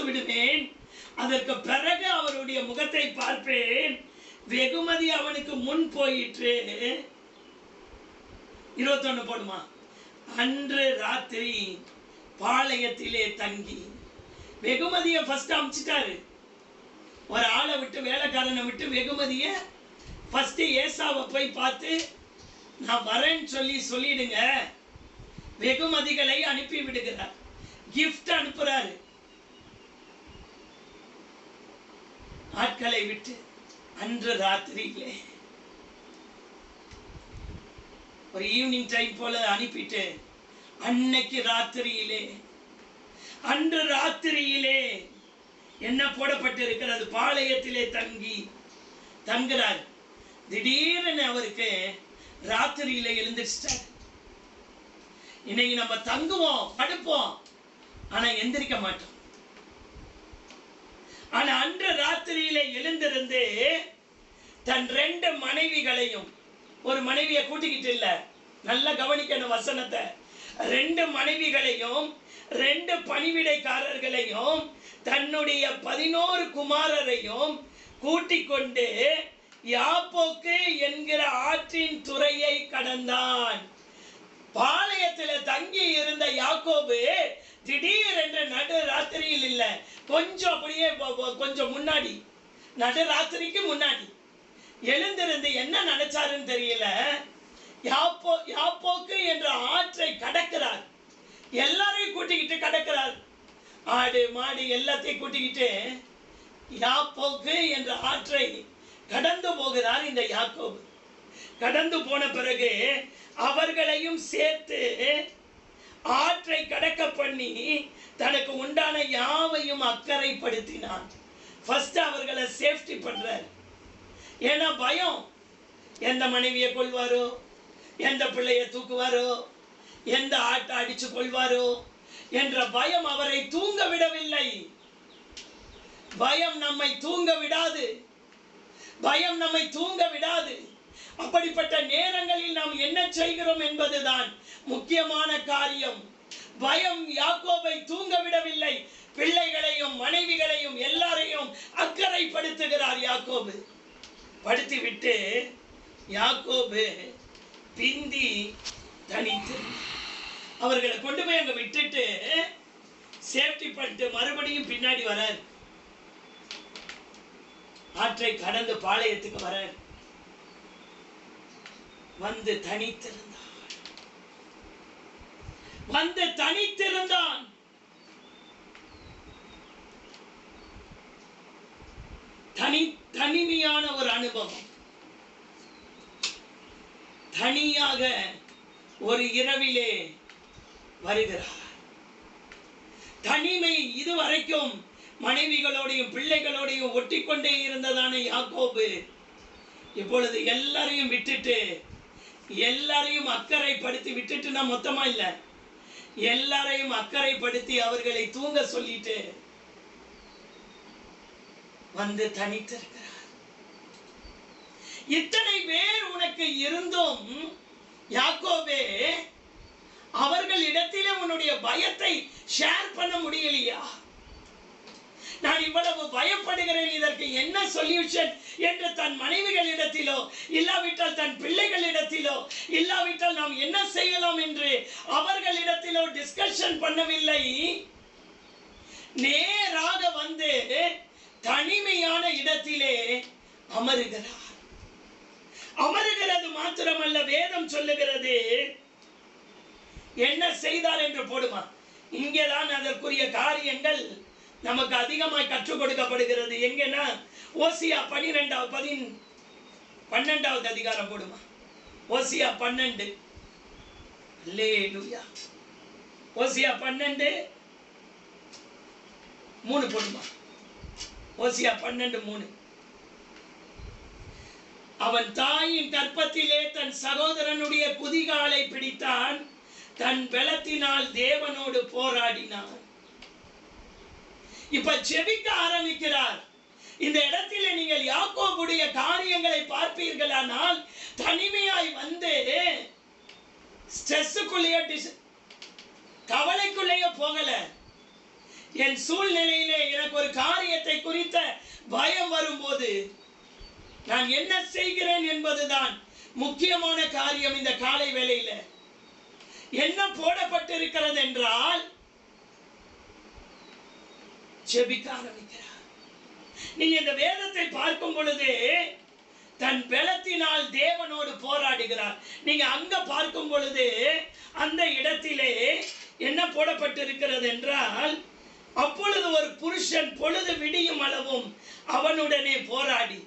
கொடுத்து விடுவேன். அதற்கு பிறகு அவருடைய முகத்தை பார்ப்பேன். வெகுமதி அவனுக்கு முன் போயிற்று. 21 போடுமா. அன்று ராத்திரி பாளையத்திலே தங்கி, வெகுமதியை ஃபர்ஸ்ட் அமிச்சிட்டாரு. ஒரு ஆளை விட்டு, வேலைக்காரனை விட்டு வெகுமதியை ஃபர்ஸ்ட் ஏசாவை போய் பார்த்து நான் வரேன்னு சொல்லிடுங்க. வெகுமதிகளை அனுப்பி விடுகிறார். கிஃப்ட் அனுப்புறாரு. ஆட்களை விட்டு அன்று ராத்திரியிலே ஒரு ஈவினிங் டைம் போல அனுப்பிட்டு, அன்னைக்கு ராத்திரியிலே, அன்று ராத்திரியிலே என்ன போடப்பட்டிருக்கிறது, பாளையத்திலே தங்குகிறார். திடீரென அவருக்கு ராத்திரியில எழுந்திரிச்சிட்டார். இன்னைக்கு நம்ம தங்குவோம், படுப்போம், ஆனா எந்திரிக்க மாட்டோம். ஆனா அன்று ராத்திரியில எழுந்திருந்து தன் 2 மனைவிகளையும், ஒரு மனைவியை கூட்டிக்கிட்டு இல்ல, நல்லா கவனிக்கணும் வசனத்தை, 2 மனைவிகளையும் 2 பணிவிடைக்காரர்களையும் தன்னுடைய 11 குமாரரையும் கூட்டிக் கொண்டு யாப்போக்கு என்கிற ஆற்றின் துறையை கடந்தான். பாளையத்தில் தங்கி இருந்த யாக்கோபு திடீரென்று நடு ராத்திரியில் இல்ல, கொஞ்சம் அப்படியே கொஞ்சம் முன்னாடி, நடு ராத்திரிக்கு முன்னாடி எழுந்திருந்து என்ன நினைச்சாருன்னு தெரியல. யாப்போக்கு என்ற ஆற்றை கடக்கிறார். எல்லாரையும் கூட்டிக்கிட்டு கடக்கிறார். ஆடு மாடு எல்லாத்தையும் கூட்டிக்கிட்டு யாப்போக்கு என்ற ஆற்றை கடந்து போகிறார் இந்த யாக்கோபு. கடந்து போன பிறகு அவர்களையும் சேர்த்து ஆற்றை கடக்க பண்ணி தனக்கு உண்டான யாவையும் அக்கறைப்படுத்தினான். ஃபர்ஸ்ட் அவர்களை சேஃப்டி பண்றார். ஏன்னா பயம், எந்த மனைவியை கொள்வாரோ, எந்த பிள்ளையை தூக்குவாரோ, எந்த ஆட்டை அடிச்சு கொள்வாரோ என்ற பயம் அவரை தூங்க விடவில்லை. பயம் நம்மை தூங்க விடாது. பயம் நம்மை தூங்க விடாது. அப்படிப்பட்ட நேரங்களில் நாம் என்ன செய்கிறோம் என்பதுதான் முக்கியமான காரியம். பயம் யாக்கோபை தூங்க விடவில்லை. பிள்ளைகளையும் மனைவிகளையும் எல்லாரையும் அக்கறைப்படுத்துகிறார் யாக்கோபு. படுத்திவிட்டு யாக்கோபு பிந்தி தனித்து அவர்களை கொண்டு போய் அங்க விட்டுட்டு சேஃப்டி பண்ணிட்டு மறுபடியும் பின்னாடி வரார். ஆற்றை கடந்து பாளையத்துக்கு வரார். வந்து தனித்திருந்தான். தனிமையான ஒரு அனுபவம். தனியாக ஒரு இரவிலே வருகிறார். தனிமை இதுவரைக்கும் மனைவிகளோடையும் பிள்ளைகளோடையும் ஒட்டிக்கொண்டே இருந்ததான யாக்கோபு இப்பொழுது எல்லாரையும் விட்டுட்டு, எல்லாரையும் அக்கறைப்படுத்தி விட்டுட்டுனா மொத்தமா இல்ல, எல்லாரையும் அக்கறைப்படுத்தி அவர்களை தூங்க சொல்லிட்டு வந்து தனித்திருக்கிறார். இத்தனை பேர் உனக்கு இருந்தும் யாக்கோபே அவர்கள் இடத்திலே உன்னுடைய பயத்தை ஷேர் பண்ண முடியலையா? நான் இவ்வளவு பயப்படுகிறேன், இதற்கு என்ன சொல்யூஷன் என்று தன் மனைவிகளிடத்திலோ இல்லாவிட்டால் தன் பிள்ளைகளிடத்திலோ இல்லாவிட்டால் நாம் என்ன செய்யலாம் என்று அவர்களிடத்திலோ டிஸ்கஷன் பண்ணவில்லை. நேராக வந்து தனிமையான இடத்திலே அமருகிறார். அமருகிறது மாத்திரமல்ல, வேதம் சொல்லுகிறது என்ன செய்தார் என்று போடுமா. இங்கேதான் அதற்குரிய காரியங்கள் நமக்கு அதிகமாய் கற்றுக் கொடுக்கப்படுகிறது. எங்கன்னா ஓசியா 12வது அதிகாரம் போடுமா. ஓசியா 12. அல்லேலூயா. ஓசியா 12:3 போடுமா. ஓசியா 12:3. அவன் தாயின் கற்பத்திலே தன் சகோதரனுடைய குதிகாலை பிடித்தான், தன் பலத்தினால் தேவனோடு போராடினான். இப்ப ஜெபிக்க ஆரம்பிக்கிறார். இந்த இடத்திலே நீங்கள் யாக்கோபுடைய காரியங்களை பார்ப்பீர்களானால் தனிமையாய் வந்து ஸ்ட்ரெஸ்ஸுக்குள்ளேயே கவலைக்குள்ளேயே போகல. என் சூழ்நிலையிலே எனக்கு ஒரு காரியத்தை குறித்த பயம் வரும்போது நான் என்ன செய்கிறேன் என்பதுதான் முக்கியமான காரியம். இந்த காலை வேளையில என்ன போடப்பட்டிருக்கிறது என்றால் ஜெபிக்க ஆரம்பிக்கிறார். நீங்க இந்த வேதத்தை பார்க்கும் பொழுது தன் பலத்தினால் தேவனோடு போராடுகிறார். நீங்க அங்க பார்க்கும் பொழுது அந்த இடத்திலே என்ன போடப்பட்டிருக்கிறது என்றால், அப்பொழுது ஒரு புருஷன் பொழுது விடியும் அளவும் அவனுடனே போராடி,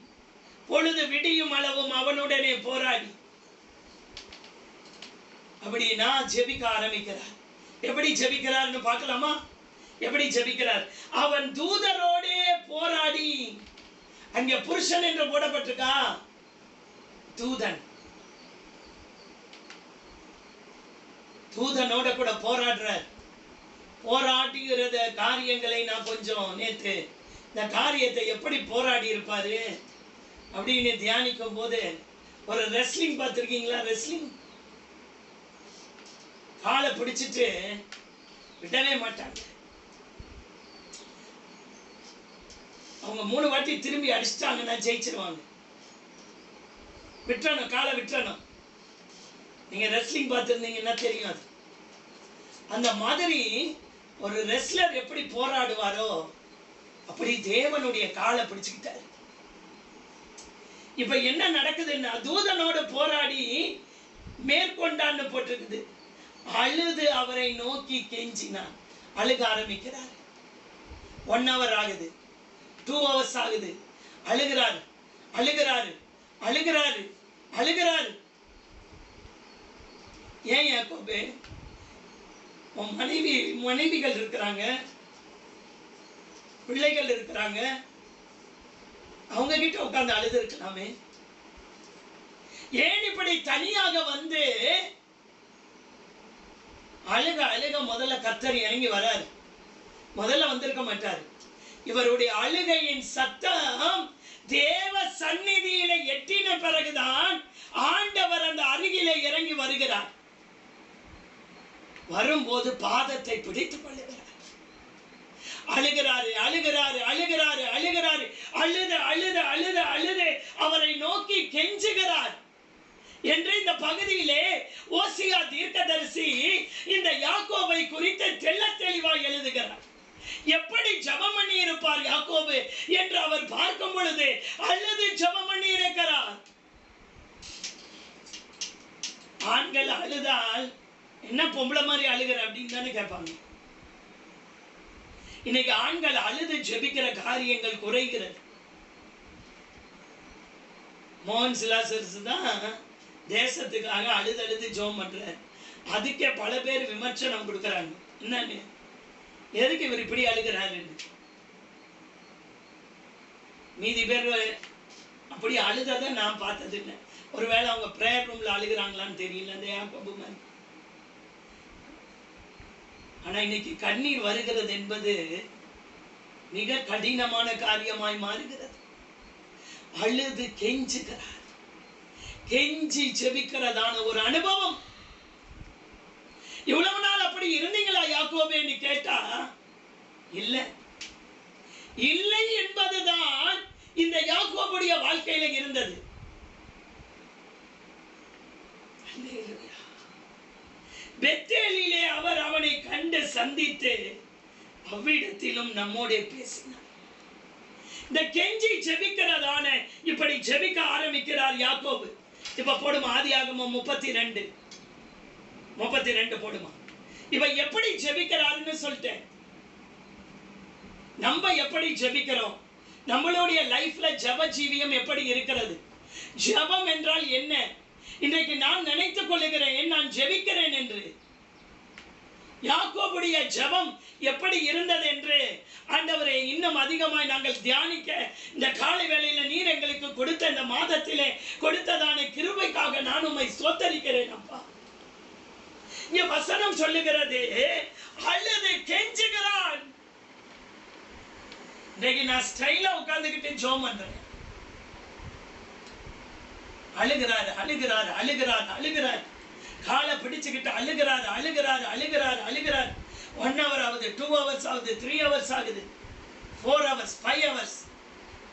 பொழுது விடியும் அளவும் அவனுடனே போராடி அப்படின்னா ஜெபிக்க ஆரம்பிக்கிறார். எப்படி ஜெபிக்கிறார்னு பார்க்கலாமா? எப்படி ஜெபிக்கிறார்? அவன் தூதரோடே போராடி. அங்கே புருஷன் என்று போடப்பட்டிருக்கா? தூதன். தூதனோட கூட போராடுற போராடுகிறத காரியங்களை நான் கொஞ்சம் நேற்று இந்த காரியத்தை எப்படி போராடி இருப்பாரு அப்படின்னு தியானிக்கும் போது, ஒரு ரெஸ்லிங் பார்த்துருக்கீங்களா? ரெஸ்லிங் காலை பிடிச்சிட்டு விடவே மாட்டாங்க. அவங்க 3 வாட்டி திரும்பி அடிச்சிட்டாங்கன்னா ஜெயிச்சிருவாங்க. விட்டுறணும், காலை விட்டுறணும். நீங்க ரெஸ்லிங் பார்த்துருந்தீங்கன்னா தெரியும். அது அந்த மாதிரி ஒரு ரெஸ்லர் எப்படி போராடுவாரோ அப்படி தேவனுடைய காலை பிடிச்சுக்கிட்டாரு. இப்ப என்ன நடக்குதுன்னா, தூதனோடு போராடி மேற்கொண்டான்னு போட்டிருக்குது. அழுது அவரை நோக்கி கெஞ்சினான். அழுக ஆரம்பிக்கிறார். 1 hour ஆகுது, 2 hours ஆகுது. அழுகிறாரு, அழுகிறாரு, அழுகிறாரு, அழுகிறாரு. ஏன் யாக்கோபே, உன் மனைவிகள் இருக்கிறாங்க, பிள்ளைகள் இருக்கிறாங்க, அவங்க கிட்ட உட்கார்ந்து அழுது இருக்கலாமே. ஏன் இப்படி தனியாக வந்து அழுக அழுக முதல்ல கர்த்தர் இறங்கி வராரு. முதல்ல வந்திருக்க மாட்டார். இவருடைய அழுகையின் சத்தம் தேவ சந்நிதியில எட்டின பிறகுதான் ஆண்டவர் அந்த அருகிலே இறங்கி வருகிறார். வரும்போது பாதத்தை பிடித்துக் கொள்ளுகிறார். அழுகிறாரு, அழுகிறாரு, அழுகிறாரு, அழுகிறாரு. அழுது அழுது அழுது அழுது அவரை நோக்கி கெஞ்சுகிறார் என்று இந்த பகுதியிலே ஓசியா தீர்க்கதரிசி இந்த யாக்கோபை குறித்து தெள்ளத் தெளிவாய் எழுதுகிறார். எப்படி ஜெபம் பண்ணி இருப்பார் யாக்கோபு என்று அவர் பார்க்கும் பொழுது அழுது ஜெபம் பண்ணி இருக்கிறார். ஆண்கள் அழுதால் என்ன பொம்பளை மாதிரி அழுகிற அப்படின்னு தானே கேட்பாங்க. இன்னைக்கு ஆண்கள் அழுது ஜெபிக்கிற காரியங்கள் குறைகிறது. மோகன் சிலாசரசு தான் தேசத்துக்காக அழுது அழுது ஜெபம் பண்றார். அதுக்கே பல பேர் விமர்சனம் கொடுக்கறாங்க. என்னன்னு, எதுக்கு இவர் இப்படி அழுகிறாரு? மீதி பேர் அப்படி அழுததை நான் பார்த்தது இல்லை. ஒருவேளை அவங்க பிரேயர் ரூம்ல அழுகிறாங்களான்னு தெரியல, அந்த யாக்கோபு மாதிரி. ஆனா இன்னைக்கு கண்ணீர் வருகிறது என்பது மிக கடினமான காரியமாய் மாறுகிறது. அழுது கெஞ்சுகிறார். கெஞ்சி ஜெபிக்கிறதான ஒரு அனுபவம். இவ்வளவு நாள் அப்படி இருந்தீங்களா யாக்கோபேன்னு கேட்டா இல்ல, இல்லை என்பதுதான் இந்த யாக்கோபுடைய வாழ்க்கையில இருந்தது. பெத்தேலிலே அவர் அவனை கண்டு சந்தித்து அவ்விடத்திலும் நம்மோட பேசினார். இந்த கெஞ்சி ஜெபிக்கிறதான இப்படி ஜெபிக்க ஆரம்பிக்கிறார் யாக்கோபு. இப்ப போடுமா ஆதியாகமம் 32 போடுமா. இப்ப எப்படி ஜெபிக்கிறாருன்னு சொல்லிட்டேன். நம்ம எப்படி ஜெபிக்கிறோம், நம்மளுடைய லைஃப்ல ஜெப ஜீவியம் எப்படி இருக்கிறது, ஜெபம் என்றால் என்ன? இன்றைக்கு நான் நினைத்துக் கொள்ளுகிறேன் நான் ஜெபிக்கிறேன் என்று. யாக்கோபுடைய ஜெபம் எப்படி இருந்தது என்று ஆண்டவரே இன்னும் அதிகமாய் நாங்கள் தியானிக்க இந்த காலை வேளையில நீர் எங்களுக்கு கொடுத்த இந்த மாதத்திலே கொடுத்ததான கிருபைக்காக நான் உம்மை ஸ்தோத்தரிக்கிறேன் அப்பா. இங்க வசனம் சொல்லுகிறது அழுது கெஞ்சுகிறான். இன்னைக்கு நான் ஸ்டைலா உட்கார்ந்துகிட்டு ஜெபம் பண்றேன். அழுகிறாரு, அழுகிறாரு, அழுகிறாரு, அழுகிறாரு. காலை பிடிச்சுக்கிட்டு அழுகிறாரு, அழுகிறாரு, அழுகிறாரு, அழுகிறாரு. 1 hour ஆகுது, 2 hours ஆகுது, 3 hours ஆகுது, 4 hours, 5 hours.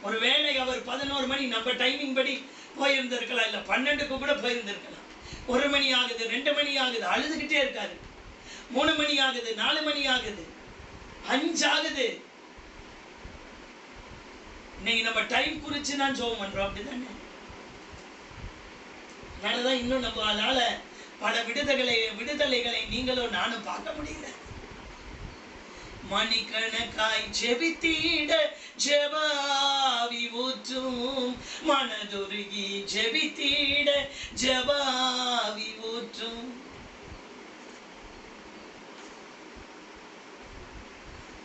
ஒருவேளை அவர் 11 மணி நம்ம டைமிங் படி போயிருந்திருக்கலாம், இல்லை 12க்கு கூட போயிருந்திருக்கலாம். 1 மணி ஆகுது, 2 மணி ஆகுது, அழுதுகிட்டே இருக்காரு. 3 மணி ஆகுது, 4 மணி ஆகுது, 5 ஆகுது. இன்னைக்கு நம்ம டைம் குறிச்சு தான் ஜெபம் பண்றோம், அப்படிதானே? அதனாலதான் இன்னும் நம்ம அதனால பல விடுதலைகளை நீங்களும் நானும் பார்க்க முடியல. மணிக்கணக்காய் ஜெபித்தீட ஜெபாவி ஊற்றும், மனதுருகி ஜெபித்தீட ஜெபாவி ஊற்றும்.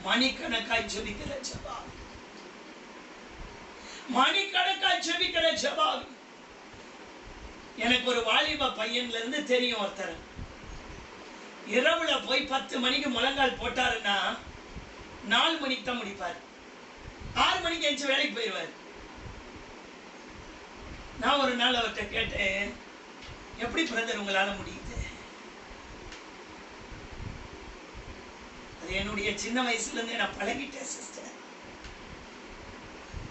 மணிக்கணக்காய் ஜெபிக்கிற ஜெபாவி, மணிக்கணக்காய் ஜெபிக்கிற ஜெபாவி. எனக்கு ஒரு வாலிப பையன்ல இருந்து தெரியும் ஒருத்தர். இரவுல போய் 10 மணிக்கு முழங்கால் போட்டாருன்னா 4 மணிக்கு தான் முடிப்பார். 6 மணிக்கு எஞ்சி வேலைக்கு போயிடுவார். நான் ஒரு நாள் அவர்கிட்ட கேட்டேன், எப்படி பிரதர் உங்களால முடியுது? அது என்னுடைய சின்ன வயசுல இருந்தே நான் பழகிட்டேன் சிஸ்டர்.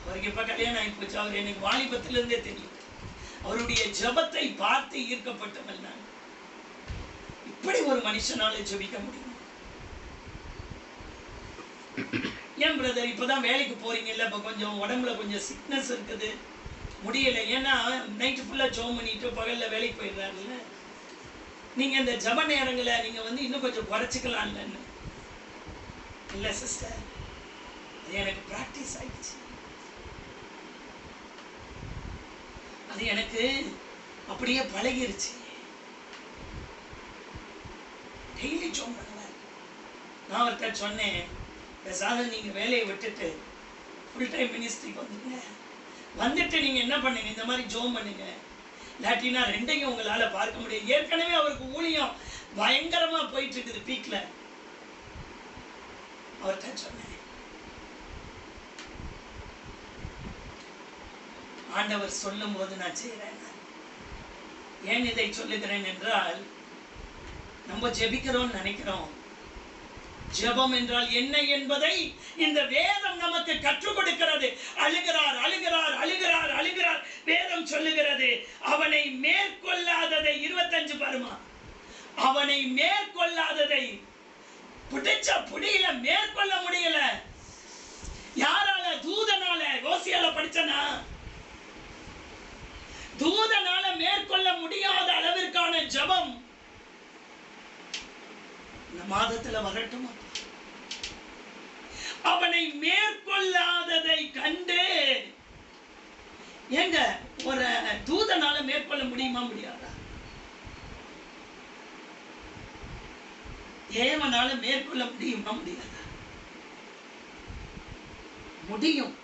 அவருக்கு இப்ப கல்யாணம் ஆகி போச்சு. அவர் எனக்கு வாலிபத்தில இருந்தே தெரியும். அவருடைய ஜெபத்தை பார்த்து ஈர்க்கப்பட்டவன் நான். இப்படி ஒரு மனுஷனால ஜெபிக்க முடியும்? ஏன் பிரதர் இப்பதான் வேலைக்கு போறீங்கல்ல, இப்ப கொஞ்சம் உடம்புல கொஞ்சம் சிக்னஸ் இருக்குது, முடியல. ஏன்னா நைட்டு ஃபுல்லா ஜெபம் பண்ணிட்டு பகல்ல வேலைக்கு போயிடுறாருல்ல. நீங்க இந்த ஜெப நேரங்களை நீங்க இன்னும் கொஞ்சம் குறைச்சிக்கலாம்லன்னு. இல்ல சிஸ்டர், அது எனக்கு பிராக்டிஸ் ஆயிடுச்சு. அது எனக்கு அப்படியே பழகிருச்சு. டெய்லி ஜெபம் பண்ணுவேன். நான் அவர்கிட்ட சொன்னேன், பேசாத நீங்க வேலையை விட்டுட்டு ஃபுல் டைம் மினிஸ்ட்ரிக்கு வந்துங்க. வந்துட்டு நீங்க என்ன பண்ணுங்க, இந்த மாதிரி ஜெபம் பண்ணுங்க. இல்லாட்டினா ரெண்டையும் உங்களால பார்க்க முடியும். ஏற்கனவே அவருக்கு ஊழியம் பயங்கரமா போயிட்டு இருக்குது, பீக்ல. அவர்கிட்ட சொன்னேன், ஆண்டவர் சொல்லும் போது நான் செய்கிறேன். ஏன் இதை சொல்லுகிறேன் என்றால், நம்ம ஜெபிக்கிறோம் நினைக்கிறோம். ஜெபம் என்றால் என்ன என்பதை இந்த வேதம் நமக்கு கற்றுக் கொடுக்கிறது. அழுகிறார் அழுகிறார் அழுகிறார் அழுகிறார். வேதம் சொல்லுகிறது, அவனை மேற்கொள்ளாததை 25 பாருமா, அவனை மேற்கொள்ளாததை பிடிச்ச புடியில மேற்கொள்ள முடியல. யாரால? தூதனால. ஓசியால படிச்சனா, தூதனால மேற்கொள்ள முடியாத அளவிற்கான ஜெபம் இந்த மாதத்துல வரட்டும். அவனை மேற்கொள்ளாததை கண்டு, ஏங்க ஒரு தூதனால மேற்கொள்ள முடியுமா? முடியாதா? தேவனால மேற்கொள்ள முடியுமா? முடியாதா? முடியும்.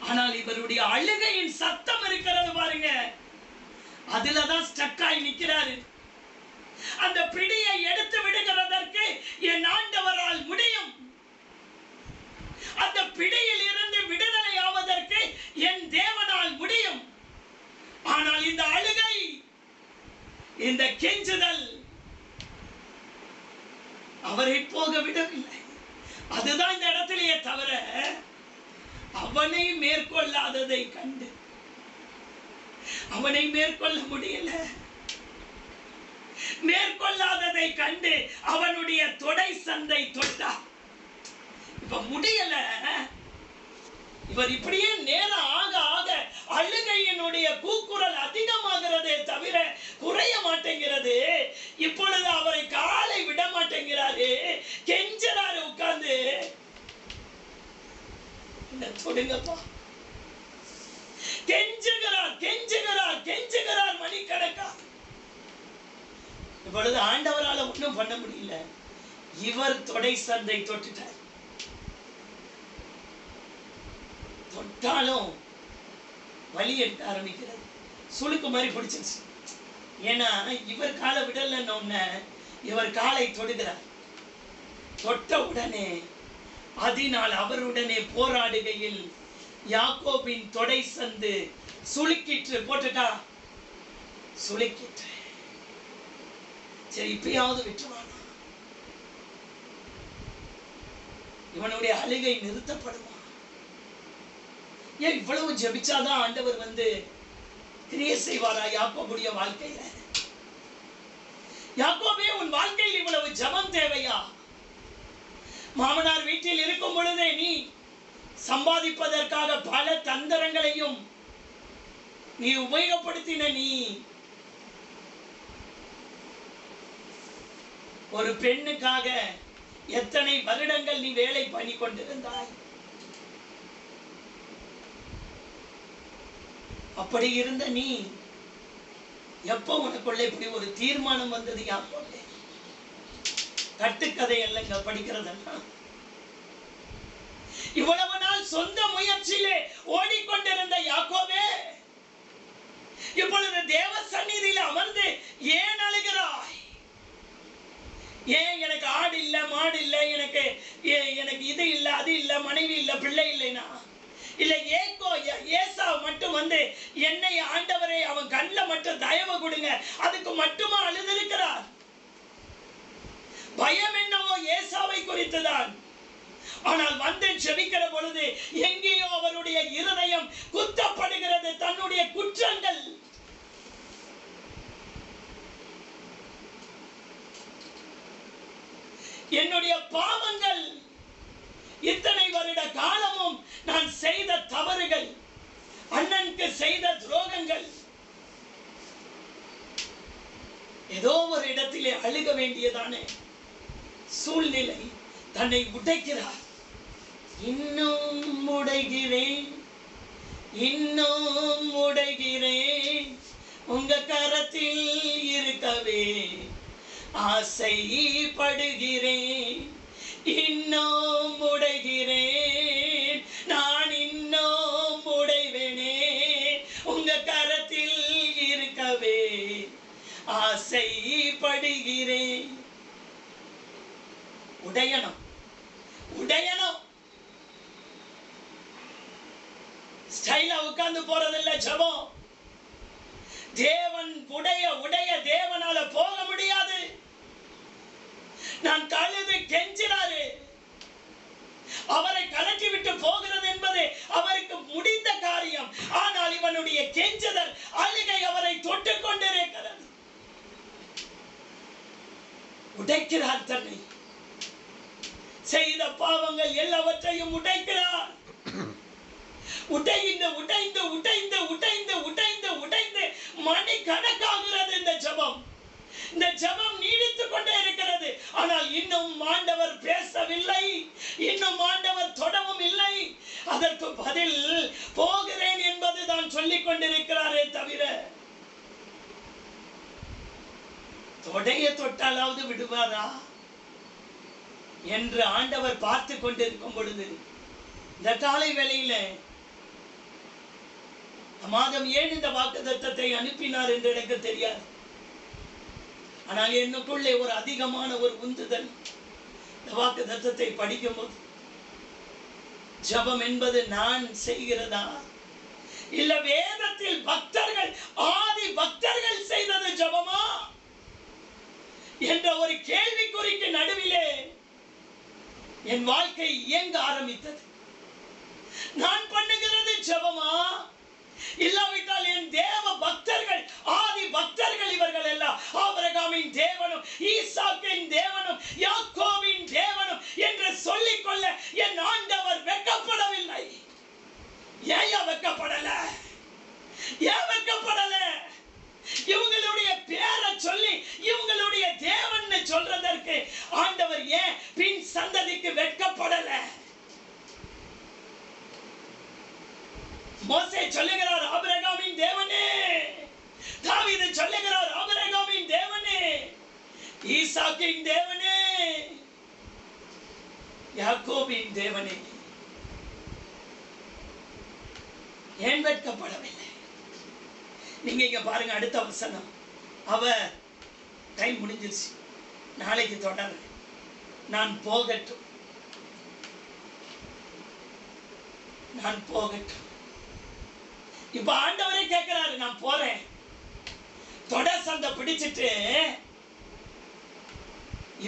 ஆனால் இவருடைய அழுகையின் சத்தம் இருக்கிறது பாருங்க, அதுலதான் ஸ்டக் ஆகி நிற்கிறாரு. அந்த பிடியை எடுத்து விடுகிறதற்கு என் ஆண்டவரால் முடியும். அந்த பிடியில் இருந்து விடுதலை ஆவதற்கு என் தேவனால் முடியும். ஆனால் இந்த அழுகை, இந்த கெஞ்சுதல் அவரை போக விடவில்லை. அதுதான் இந்த இடத்திலேயே தவிர, அவனை மேற்கொள்ளாததை கண்டு அவனை மேற்கொள்ள முடியல. மேற்கொள்ளாததை கண்டு அவனுடைய தொடை சந்தை தொட்டா. இப்ப முடியல. இவர் இப்படியே நேரம் ஆக ஆக அழுகையினுடைய கூக்குரல் அதிகமாகிறதே தவிர குறைய மாட்டேங்கிறது. இப்பொழுது அவரை காலை விட மாட்டேங்கிறாரு, கெஞ்சறாரு உட்கார்ந்து. தொடுங்கப்பா. கெஞ்சுகிறார் கெஞ்சுகிறார் கெஞ்சுகிறார் மணிக்கணக்கா. இப்பொழுது ஆண்டவரால ஒன்றும் பண்ண முடியல. இவர் தொடை சந்தை தொட்டுட்டார். தொட்டாலும் வலி எடுக்க ஆரம்பிக்கிறது, சுளுக்கு மாதிரி பிடிச்சிருச்சு. ஏன்னா இவர் காலை விடலன்னு இவர் காலை தொடுகிறார். தொட்ட உடனே அதனால் அவருடனே போராடுகையில் யாக்கோபின் தொடை சந்து சுளுக்கிற்று. போட்டுட்டா சுளுக்கிற்று. சரி இப்பயாவது விட்டுருவானா, இவனுடைய அழுகை நிறுத்தப்படுமா? ஏன் இவ்வளவு ஜெபிச்சாதான் ஆண்டவர் கிரியை செய்வாரா யாக்கோபுடைய வாழ்க்கையில? யாக்கோபே, உன் வாழ்க்கையில் இவ்வளவு ஜெபம் தேவையா? மாமனார் வீட்டில் இருக்கும் பொழுதே நீ சம்பாதிப்பதற்காக பல தந்திரங்களையும் நீ உபயோகப்படுத்தின. நீ ஒரு பெண்ணுக்காக எத்தனை வருடங்கள் நீ வேலை பண்ணி கொண்டிருந்தாய். அப்படி இருந்த நீ எப்ப உனக்குள்ள இப்படி ஒரு தீர்மானம் வந்தது? யாக்கோபே, கட்டுக்கதை இல்லைங்க படிக்கிறதெல்லாம். இவ்வளவு நாள் சொந்த முயற்சியிலே ஓடிக்கொண்டிருந்த யாக்கோபே, இப்பொழுது தேவ சந்நிதியில் அமர்ந்து ஏன் அழுகிறாய்? ஏன் எனக்கு ஆடு இல்ல, மாடு இல்ல, எனக்கு இது இல்ல, அது இல்ல, மனைவி இல்ல, பிள்ளை இல்லைனா இல்ல ஏசா மட்டும் என்னை ஆண்டவரே அவன் கண்ணில் மட்டும் தயவு கொடுங்க, அதுக்கு மட்டுமா அழுதிருக்கிறார்? பயம் என்னவோ ஏசாவை குறித்துதான். ஆனால் ஜெபிக்கிற பொழுது எங்கேயோ அவருடைய இருதயம் குத்தப்படுகிறது. தன்னுடைய குற்றங்கள், என்னுடைய பாவங்கள், இத்தனை வருட காலமும் நான் செய்த தவறுகள், அண்ணனுக்கு செய்த துரோகங்கள், ஏதோ ஒரு இடத்திலே அழுக வேண்டியதான சூழ்நிலை தன்னை உடைக்கிறார். இன்னும் உடைகிறேன், இன்னும் உடைகிறேன், உங்க கரத்தில் இருக்கவே ஆசைப்படுகிறேன். இன்னும் உடைகிறேன், நான் இன்னும் உடைவேனே, உங்க கரத்தில் இருக்கவே ஆசைப்படுகிறேன். உடையணும், உடையணும். ஸ்டைலா உட்கார்ந்து போறதில்லை ஜெபம். தேவன் உடைய தேவனால போக முடியாது. நான் கழுது கெஞ்சினாரு, அவரை கலட்டி விட்டு போகிறது என்பது அவருக்கு முடிந்த காரியம். ஆனால் இவனுடைய கெஞ்சுதல், அழுகை அவரை தொட்டுக் கொண்டிருக்கிறது. உடைக்கிறார், தன்னை செய்த பாவங்கள் எல்லாவற்றையும் உடைக்கிறார். உடைந்து உடைந்து உடைந்து உடைந்து உடைந்து உடைந்து மணி கணக்காகிறது இந்த ஜெபம். இந்த ஜெபம் நீடித்துக் கொண்டே இருக்கிறது. ஆனால் இன்னும் ஆண்டவர் பேசவில்லை, இன்னும் ஆண்டவர் தொடவும் இல்லை. அதற்கு பதில் போகிறேன் என்பது தான் சொல்லிக் கொண்டிருக்கிறாரே தவிர, தொடைய தொட்டாலாவது விடுவாரா என்று ஆண்டவர் பார்த்து கொண்டிருக்கும் பொழுது, இந்த காலை வேளையில மாதம் ஏன் இந்த வாக்குத்தத்தத்தை அனுப்பினார் என்று எனக்கு தெரியாது. ஆனால் என்னுக்குள்ளே ஒரு அதிகமான ஒரு உந்துதல், இந்த வாக்குத்தத்தத்தை படிக்கும் போது, ஜெபம் என்பது நான் செய்கிறதா இல்ல வேதத்தில் பக்தர்கள், ஆதி பக்தர்கள் செய்தது ஜெபமா என்ற ஒரு கேள்விக்குறிக்கு நடுவிலே என் வாழ்க்கை இயங்க ஆரம்பித்தது. நான் பண்ணுகிறது ஜெபமா, இல்லாவிட்டால் என் தேவ பக்தர்கள், ஆதி பக்தர்கள், இவர்கள் எல்லாம் ஆபிரகாமின் தேவனும் ஈசாக்கின் தேவனும் யாக்கோபின் தேவனும் என்று சொல்லிக் கொள்ள என் ஆண்டவர் வெட்கப்படவில்லை. ஏன் வெட்கப்படல? ஏன் வெட்கப்படல? இவங்களுடைய பேரை சொல்லி இவங்களுடைய தேவன் சொல்றதற்கு ஆண்டவர் ஏன் பின் சந்ததிக்கு வெட்கப்படல? மோசே சொல்லுகிறார் ஆபிரகாமின் தேவனே, தாவீது சொல்லுகிறார் ஆபிரகாமின் தேவனே, ஈசாக்கின் தேவனே, யாக்கோபின் தேவனே. ஏன் வெட்கப்படவில்லை? நீங்க இங்க பாருங்க, அடுத்த வசனம். அவர் டைம் முடிஞ்சிருச்சு, நாளைக்கு தொடர், நான் போகட்டும், நான் போகட்டும். இப்ப ஆண்டவரே கேட்கிறாரு, நான் போறேன். தொடர் சந்தை பிடிச்சிட்டு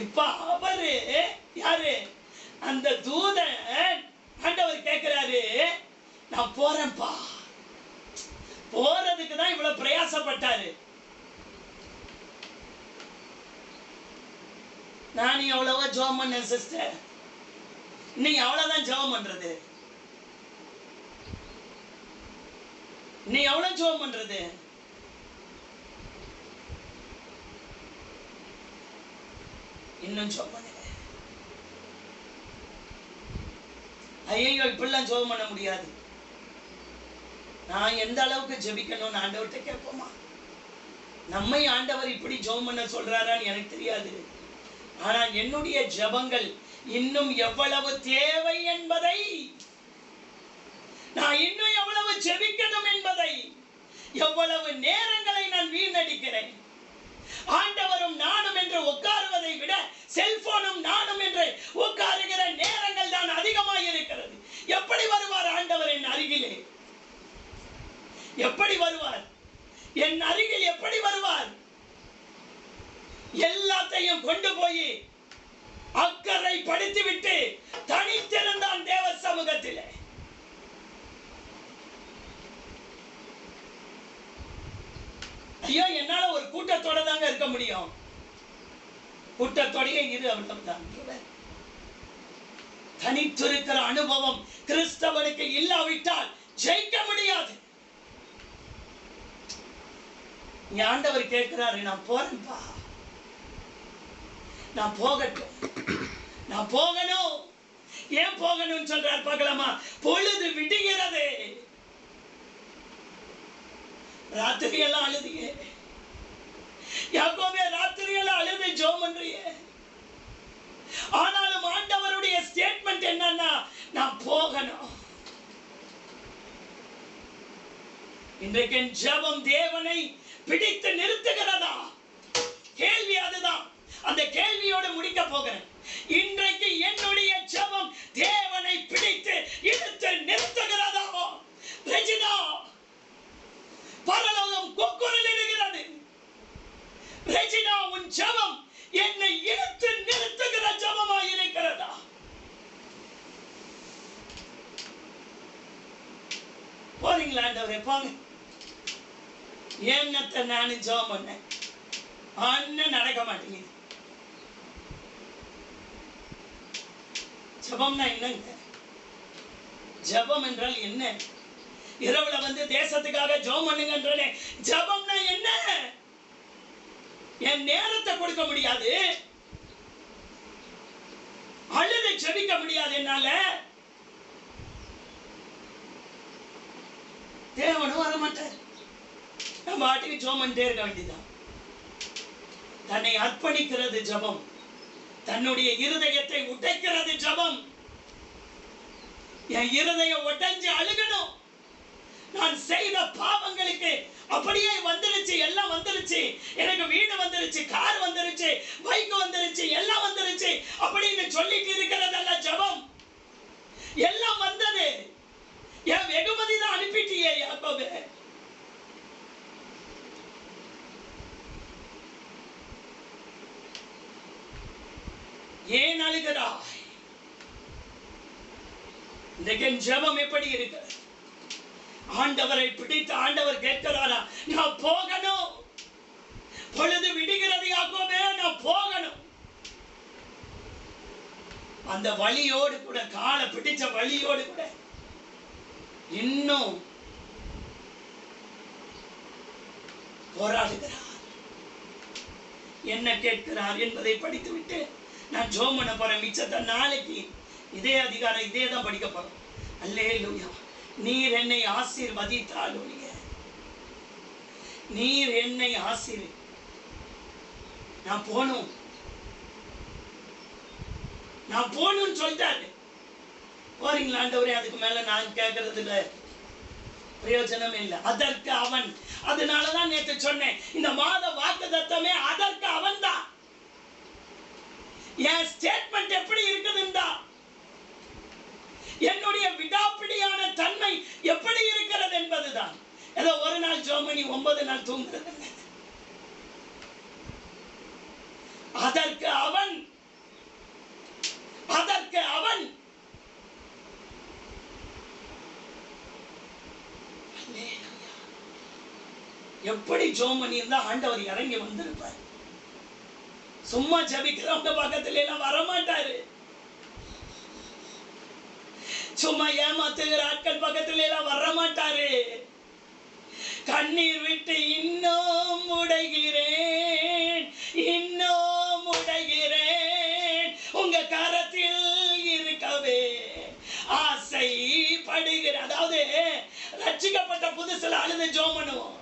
இப்ப அவரு யாரு? அந்த தூதன் ஆண்டவர் கேட்கிறாரு, நான் போறேன்பா. போறதுக்கு தான் இவ்வளவு பிரயாசப்பட்டாரு. நான் எவ்வளவோ ஜெபம் பண்ணேன் சிஸ்டர், இன்னைக்கு அவ்வளவுதான் ஜெபம் பண்றது. நீ எவ்வளவு ஜெபம் பண்றது? இன்னும் ஜெபம் பண்ணுங்க. ஐயோ இப்படிலாம் ஜெபம் பண்ண முடியாது. நான் எந்த அளவுக்கு ஜெபிக்கணும்னு ஆண்டவர்கிட்ட கேட்போமா? நம்மை ஆண்டவர் இப்படி ஜெபம் பண்ண சொல்றாரான்னு எனக்கு தெரியாது. ஆனால் என்னுடைய ஜெபங்கள் இன்னும் எவ்வளவு தேவை என்பதை, நான் இன்னும் எவ்வளவு ஜெபிக்கணும் என்பதை, எவ்வளவு நேரங்களை நான் வீணடிக்கிறேன். ஆண்டவரும் நானும் என்று உட்காருவதை விட செல்போனும் நானும் என்று உட்காருகிற நேரங்கள் தான் அதிகமாக இருக்கிறது. எப்படி வருவார் ஆண்டவர் என் அருகிலே? எப்படி வருவார் என் அருகில்? எப்படி வருவார்? எல்லாத்தையும் கொண்டு போய் அக்கறை படுத்திவிட்டு தனித்திருந்தான் தேவ சமூகத்திலே. ஐயோ என்னால ஒரு கூட்டத்தோட தாங்க இருக்க முடியும். கூட்டத்தோடைய இரு அவ்வளவுதான். தனித்திருக்கிற அனுபவம் கிறிஸ்தவனுக்கு இல்லாவிட்டால் ஜெயிக்க முடியாது. ஆண்டவர் கேட்கிறாரு, நான் போறேன்பா, நான் போகட்டும், நான் போகணும். ஏன் போகணும்னு சொல்றார் பார்க்கலாமா? பொழுது விடுகிறது. ராத்திரி எல்லாம் அழுதியே யாக்கோபே, ராத்திரி எல்லாம் அழுது ஜெபம் பண்றியே. ஆனாலும் ஆண்டவருடைய ஸ்டேட்மெண்ட் என்னன்னா, நான் போகணும். இன்றைக்கு ஜெபம் தேவனை பிடித்து நிறுத்துகிறதா? கேள்வி அதுதான். அந்த கேள்வியோடு முடிக்க போகிறேன். இன்றைக்கு என்னுடைய ஜெபம் தேவனை பிடித்து இழுத்து நிறுத்துகிறதா? ரெஜினா, பரலோகம் கொக்குரலிடுகிறது. ரெஜினா, உன் ஜெபம் என்னை இழுத்து நிறுத்துகிற ஜெபமாய் இருக்கிறதா? போறீங்களா? ஆண்டவரே போங்க. என்னத்தை நானும் ஜெபம் பண்ணேன், அண்ணன் நடக்க மாட்டேங்குது. ஜெபம்னா என்னங்க? ஜெபம் என்றால் என்ன? இரவுல வந்து தேசத்துக்காக ஜெபம் பண்ணுங்கன்றனே, ஜெபம்னா என்ன? என் நேரத்தை கொடுக்க முடியாது, அழுது ஜெபிக்க முடியாது என்னால. தேவனும் வர மாட்டார். நம்ம பாட்டுக்கு ஜெபம் பண்ணிட்டே இருக்க வேண்டியதான். தன்னை அர்ப்பணிக்கிறது ஜெபம். தன்னுடைய இருதயத்தை உடைக்கிறது ஜெபம். என் இருதயம் உடைஞ்சு அழுகணும். நான் செய்த பாவங்களுக்கு அப்படியே வந்துருச்சு, எல்லாம் வந்துருச்சு. எனக்கு வீடு வந்துருச்சு, கார் வந்துருச்சு, பைக் வந்துருச்சு, எல்லாம் வந்துருச்சு அப்படின்னு சொல்லிட்டு இருக்கிறதல்ல ஜெபம். எல்லாம் வந்தது, என் வெகுமதி தான் அனுப்பிட்டியே யாக்கோபே. ஏன் அழுகிறாய்? இன்றைக்கு ஜெபம் எப்படி இருக்கு? ஆண்டவரை பிடித்து ஆண்டவர் கேட்கிறாரா, நான் போகணும். பொழுது விடுகிறது யாக்கோபே, நான் போகணும். அந்த வழியோடு கூட, காலை பிடிச்ச வழியோடு கூட இன்னும் போராடுகிறார். என்ன கேட்கிறார் என்பதை படித்துவிட்டு நான் ஜெபம் பண்ண போறேன். மிச்சத்தை நாளைக்கு இதே அதிகாரம் இதே தான் படிக்க போறோம். அல்லேலூயா. நீர் என்னை ஆசீர்வதித்தால் ஒழிய, நீர் என்னை ஆசீர், நான் போகணும், நான் போகணும்னு சொல்லிட்டாரு. போறீங்களா ஆண்டவரே? அதுக்கு மேல நான் கேட்கறதுல பிரயோஜனம் இல்லை. அதற்கு அவன். அதனாலதான் நேற்று சொன்னேன், இந்த மாத வாக்குத்தத்தமே அதற்கு அவன் தான். என் ஸ்டேட்மெண்ட் எப்படி இருக்குதுண்டா, என்னுடைய விடாப்பிடியான தன்மை எப்படி இருக்கிறது என்பதுதான். ஏதோ ஒரு நாள் ஜெபம் பண்ணி 9 நாள் தூங்குறது. அதற்கு அவன் எப்படி ஜெபம் பண்ணியிருந்தா ஆண்டவர் இறங்கி வந்திருப்பார். சும்மா ஜெபிக்கிறவங்க பக்கத்துல எல்லாம் வரமாட்டாரு. சும்மா ஏமாத்துகிற ஆட்கள் பக்கத்துல எல்லாம் வரமாட்டாரு. கண்ணீர் விட்டு இன்னும் உடைகிறேன், இன்னும் உடைகிறேன், உங்க கரத்தில் இருக்கவே ஆசைப்படுகிறேன். அதாவது ரட்சிக்கப்பட்ட புதுசுல அழுது ஜெபம் பண்ணுவோம்.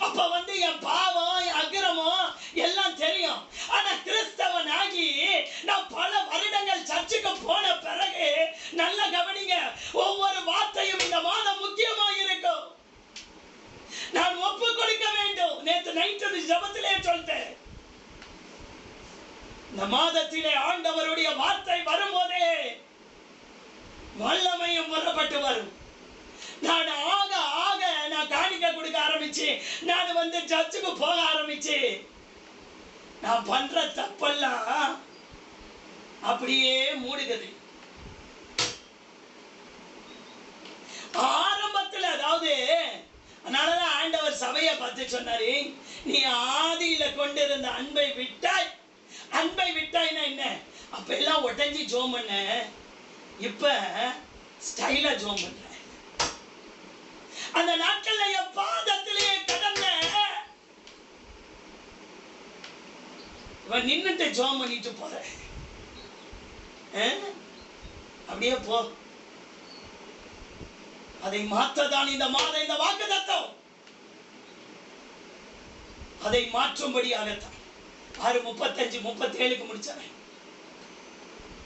அப்ப என் பாவம் என் அக்கிரமம் எல்லாம் தெரியும். ஆனா கிறிஸ்தவன் ஆகி நான் பல வருடங்கள் சர்ச்சுக்கு போன பிறகு நல்ல கவனிங்க, ஒவ்வொரு வார்த்தையும் இந்த மாதம் முக்கியமா இருக்கும். நான் ஒப்பு கொடுக்க வேண்டும். நேற்று நைட்டு ஜெபத்திலே சொல்லிட்டேன், இந்த மாதத்திலே ஆண்டவருடைய வார்த்தை வரும்போதே வல்லமையும் புறப்பட்டு வரும். நான் ஆக ஆக நான் காணிக்க கொடுக்க ஆரம்பிச்சு, நான் சர்ச்சுக்கு போக ஆரம்பிச்சு, நான் பண்ற தப்பெல்லாம் அப்படியே மூடுகிறது. ஆரம்பத்தில் அதாவது அதனாலதான் ஆண்டவர் சபையை பார்த்து சொன்னாரு, நீ ஆதியில கொண்டிருந்த அன்பை விட்டாய். அன்பை விட்டாய்னா என்ன? அப்ப எல்லாம் உடஞ்சி ஜெபம் பண்ண, இப்ப ஸ்டைலா ஜெபம் பண்ற. அந்த நாட்கள்ல என் பாதத்திலேயே கடந்த நின்னுட்டு ஜெபம் பண்ணிட்டு போற, அப்படியே போ. அதை மாற்றதான் இந்த மாதம் இந்த வாக்குத்தத்தம். அதை மாற்றும்படியாகத்தான் 6:35-37 முடிச்சாங்க.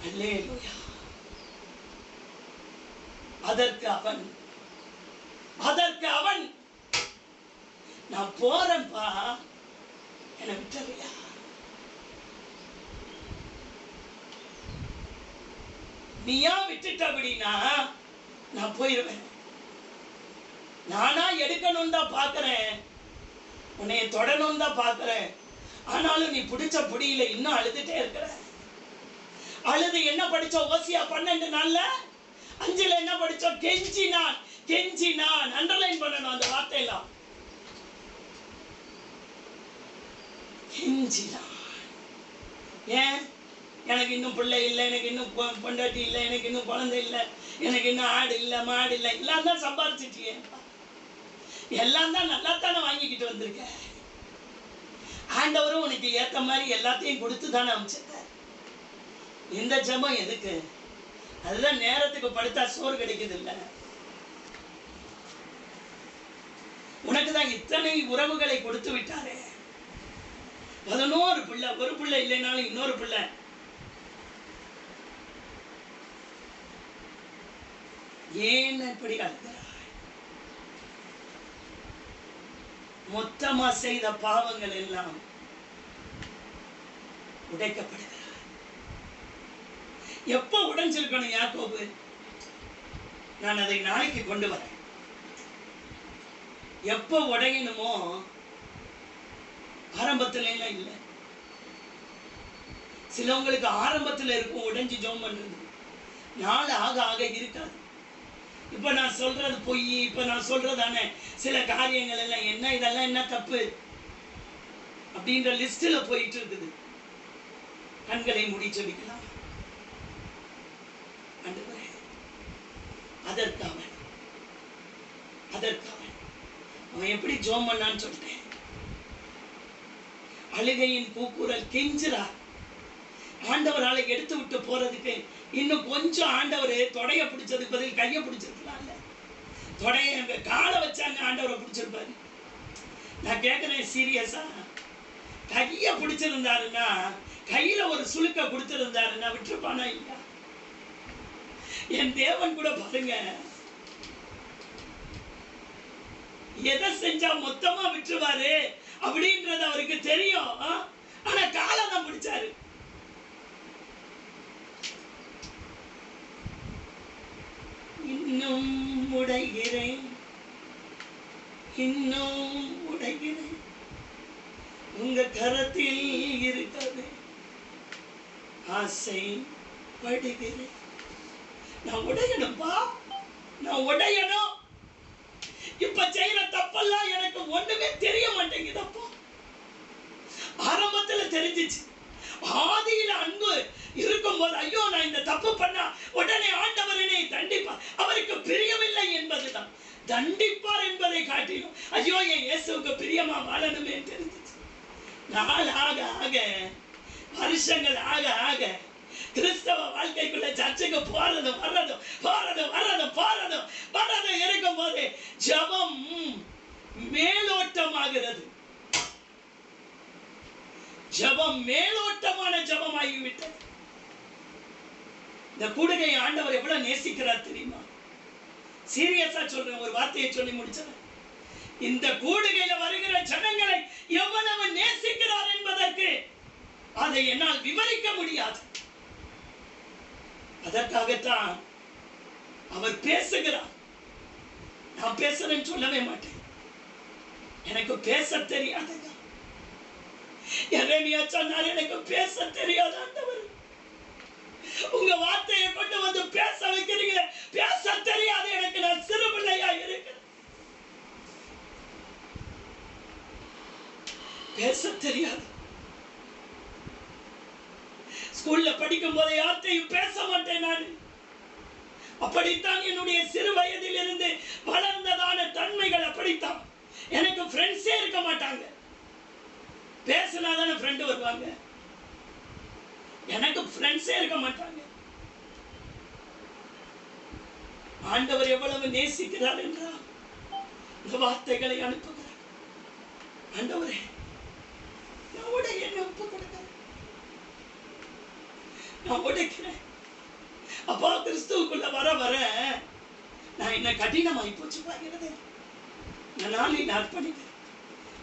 அல்லேலூயா. அதற்கு அவன் நான் போறேன்பா, என்னை விட்டுறியா? நீயா விட்டுட்ட அப்படின்னா நான் போயிருவேன். நானா எடுக்கணும் தான் பாக்குறேன், உன்னைய தொடணும் தான் பாக்குறேன். ஆனாலும் நீ பிடிச்ச புடியில இன்னும் அழுதுட்டே இருக்கிற. அழுது என்ன படிச்சோம்? ஓசியா 12 நாள்ல 5ல என்ன படிச்சோம்? கெஞ்சினான். அண்டர்லைன் பண்ணணும் அந்த வார்த்தையெல்லாம். கெஞ்சினான். ஏன்? எனக்கு இன்னும் பிள்ளை இல்லை, எனக்கு இன்னும் பொண்டாட்டி இல்லை, எனக்கு இன்னும் குழந்தை இல்லை, எனக்கு இன்னும் ஆடு இல்லை, மாடு இல்லை, எல்லாம் தான் சம்பாதிச்சிட்டியே, எல்லாம் தான் நல்லா தானே வாங்கிக்கிட்டு வந்திருக்க. ஆண்டவரும் உனக்கு ஏற்ற மாதிரி எல்லாத்தையும் கொடுத்து தானே அமைச்சிருக்க. இந்த ஜெபம் எதுக்கு? அதுதான் நேரத்துக்கு படுத்தா சோறு கிடைக்குது இல்லை. உனக்கு தான் இத்தனை உறவுகளை கொடுத்து விட்டாரே. 11 பிள்ளை, ஒரு பிள்ளை இல்லைனாலும் இன்னொரு பிள்ளை. ஏன் இப்படி அழுகிறாய்? மொத்தமா செய்த பாவங்கள் எல்லாம் உடைக்கப்படுகிறார். எப்ப உடைஞ்சிருக்கணும் யாக்கோபு? நான் அதை நாளைக்கு கொண்டு வரேன். எப்ப உடையணுமோ ஆரம்பத்துல எல்லாம் இல்லை. சிலவங்களுக்கு ஆரம்பத்துல இருக்கும் உடைஞ்சு ஜெபம் பண்றது, நாள் ஆக ஆக இருக்காது. இப்ப நான் சொல்றது பொய், இப்ப நான் சொல்றதான சில காரியங்கள் எல்லாம் என்ன, இதெல்லாம் என்ன தப்பு அப்படின்ற லிஸ்ட்ல போயிட்டு இருக்குது. கண்களை மூடி ஜெபிக்கலாம். அதற்காக அவன் எப்படி ஜெபம் பண்ணான்னு சொல்லிட்டேன். அழுகையின் கூக்குரல் கெஞ்சுறா. ஆண்டவரால எடுத்து விட்டு போறதுக்கு இன்னும் கொஞ்சம் ஆண்டவர் தொடைய பிடிச்சதுக்கு பதில் கையை பிடிச்சிருக்கலாம்ல. தொடைய காலை வச்சாங்க, ஆண்டவரை பிடிச்சிருப்பாரு. நான் கேட்கிறேன் சீரியஸா, கையை பிடிச்சிருந்தாருன்னா, கையில ஒரு சுளுக்க கொடுத்திருந்தாருன்னா விட்டுருப்பானா இல்லையா? என் தேவன் கூட பாருங்க, எதை செஞ்சா மொத்தமா விட்டுருவாரு அப்படின்றது அவருக்கு தெரியும். ஆனா காலை தான் பிடிச்சாரு. இன்னும் உடைகிறேன், இன்னும் உடைகிறேன், உங்க கரத்தில் இருக்கிறது ஆசைப்படுகிறேன். நான் உடையணும்பா, நான் உடையணும். இப்ப செய்யற தப்பெல்லாம் எனக்கு ஒண்ணுமே தெரிய மாட்டேங்குதப்பா. ஆரம்பத்துல தெரிஞ்சிச்சு. ஆதியில அன்பு இருக்கும்போது ஐயோ நான் இந்த தப்பு பண்ணா உடனே ஆண்டவர் என்னை தண்டிப்பார், அவருக்கு பிரியமில்லை என்பதுதான். தண்டிப்பார் என்பதை காட்டிலும் ஐயோ என் இயேசுவுக்கு பிரியமா வாழணுமே தெரிஞ்சிச்சு. நாள் ஆக ஆக, வருஷங்கள் ஆக ஆக, கிறிஸ்தவ வாழ்க்கைக்குள்ள சர்ச்சுக்கு போறதும் வர்றதும் இருக்கும் போது ஜெபம் மேலோட்டமாகிறது. ஜெபம் மேலோட்டமான ஜெபமாகிவிட்டது. இந்த கூடுகை ஆண்டவர் எவ்வளவு நேசிக்கிறார் தெரியுமா? சீரியஸா சொல்றேன், ஒரு வார்த்தையை சொல்லி முடிச்சேன். இந்த கூடுகையில வருகிற ஜனங்களை எவ்வளவு நேசிக்கிறார் என்பதற்கு அதை என்னால் விவரிக்க முடியாது. அதற்காகத்தான் அவர் பேசுகிறார். நான் பேசுறேன்னு சொல்லவே மாட்டேன், எனக்கு பேச தெரியாதுங்க. எரேமியா சொன்னார், எனக்கு பேச தெரியாது ஆண்டவர். உங்க வார்த்தையை கொண்டு வந்து பேச வைக்கிறீங்க, பேச தெரியாது எனக்கு, நான் சிறு பிள்ளையா இருக்கிறேன், பேச தெரியாது. ஸ்கூல்ல படிக்கும் போது யார்கிட்டையும் பேச மாட்டேன் நான். அப்படித்தான் என்னுடைய சிறு வயதில் இருந்து வளர்ந்ததான தன்மைகள் அப்படித்தான். எனக்கு ஃப்ரெண்ட்ஸே இருக்க மாட்டாங்க. பேசினாதான ஃப்ரெண்டு வருவாங்க, எனக்கு ஃப்ரெண்ட்ஸே இருக்க மாட்டாங்க. ஆண்டவர் எவ்வளவு நேசிக்கிறார் என்றால் இந்த வார்த்தைகளை அனுப்புகிறார். ஆண்டவரே நான் உடைய என்ன ஒப்பு கொடுக்கிறேன், நான் உடைக்கிறேன். அப்பா கிறிஸ்துவுக்குள்ள வர வர நான் என்ன கடினமாய் போச்சு பாருகிறது. நான் நாளில் அர்ப்பணிக்கிறேன்.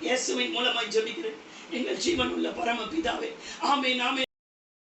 இயேசுவின் மூலமாய் ஜெபிக்கிறேன் எங்கள் ஜீவனுள்ள பரம பிதாவே. ஆமென் ஆமென்.